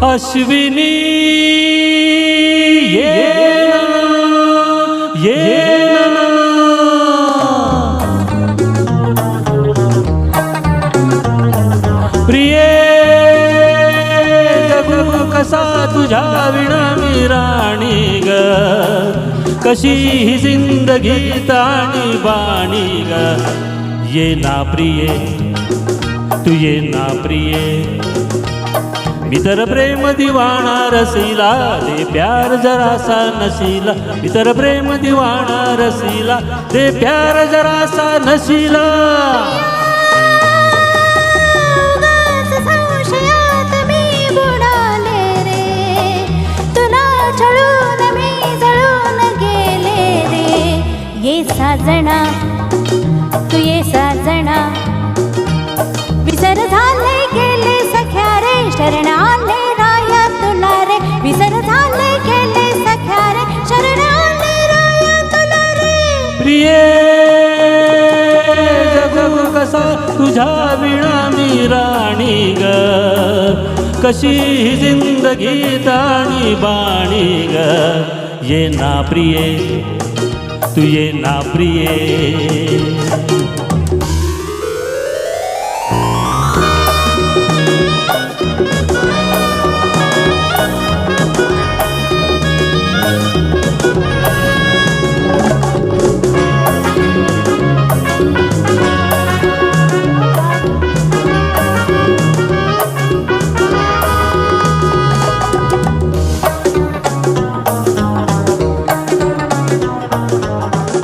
अश्विनी ये प्रिये जगू कसा तुझ्या विना मी राणी ग, कशी ही जिंदगी ताणी बाणी ग. ये ना प्रिये तू ये ना प्रिये, मी तर प्रेम दिवाणा रसीला, दे प्यार जरासा नशीला. मी तर प्रेम दिवाणा रसीला, दे प्यार जरासा नशीला. संशयात मी बुडाले रे, तुला छळून मी जळून गेले रे. ये साजना तू ये साजना, विसर झाले गेले सख्या रे, शरण आले राया तुला रे. विसर झाले गेले सख्या रे, शरण आले राया तुला रे. प्रिये जगू कसा तुझ्या विना मी राणी ग, कशी ही जिंदगी ताणी बाणी ग. ये ना प्रिये तू ये ना प्रिये.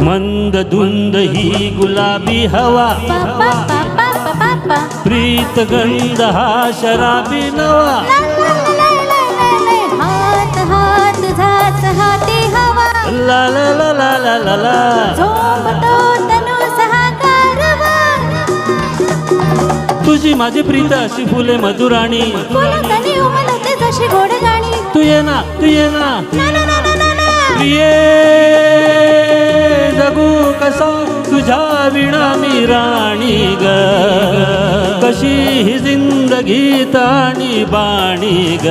मंद धुंद ही गुलाबी हवा, पापा पापा पापा प्रीत गंध हा शराबी नवा. हात हात झाच हाती हवा, ला ला ला ला ला ला ला, झोंबतो तनु सहाकारवा. तुझी माझी प्रीत अशी फुले मधुराणी, फुलकणी उमलते जशी गोड गाणी. तू ये ना तू ये ना. ना ना ना ना ना. प्रिये जगू कसा तुझ्या विना मी राणी ग, कशी ही जिंदगी ताणी बाणी ग.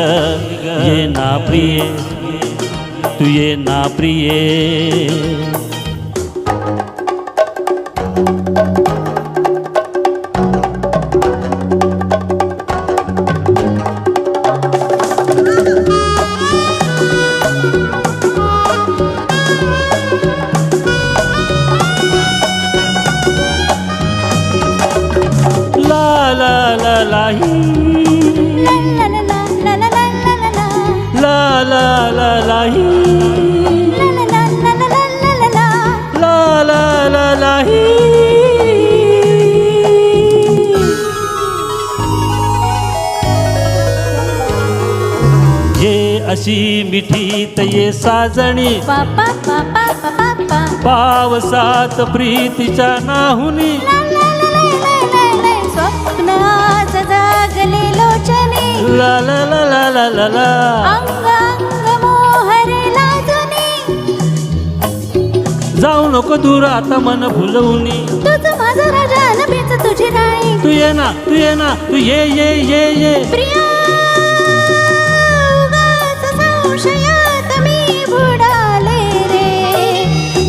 ये ना प्रिये तू ये ना प्रिये. ला ला ला ला ही, ला ला ला ला ला ला ला ला, ला ला ला ला ही, ला ला ला ला ला ला ला ला, ला ला ला ला ही. ये अशी मिठी तये साजणी, पापा पापा पापा पावसात प्रीतीच्या नाहुनी. स्वप्न आज जागले लोचने, ला ला ला ला ला ला ला, अंग अंग मोहरे लाजनी. जाऊ नको दूर आता मन फुलवणी. तुझ माझा राजा नभीच तुझी राणी. तू ये ना तू ये ना तू ये ये ये ये. प्रिया उगाच संशयात मी बुडाले रे,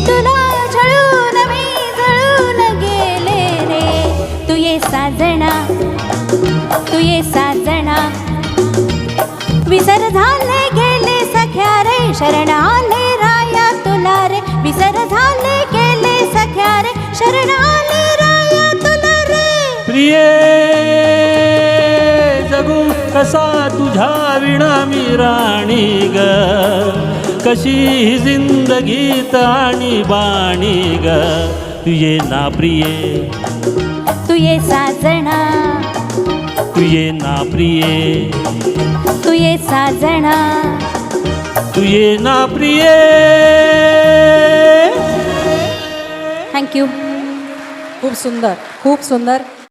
तुला छळून मी जळून गेले रे. तू ये साजना तू ये साजना, विसर झाले गेले सख्या रे, शरण आले राया तुला रे. विसर झाले गेले सख्या रे, शरण आले राया तुला रे. प्रिये जगू कसा तुझ्या विना मी राणी ग, कशी ही जिंदगी ताणी बाणी ग. तू ये ना प्रिये तू ये साजना तू ये ना प्रिये, तू ये साजना. तू ये ना प्रिये. थँक्यू. खूप सुंदर खूप सुंदर.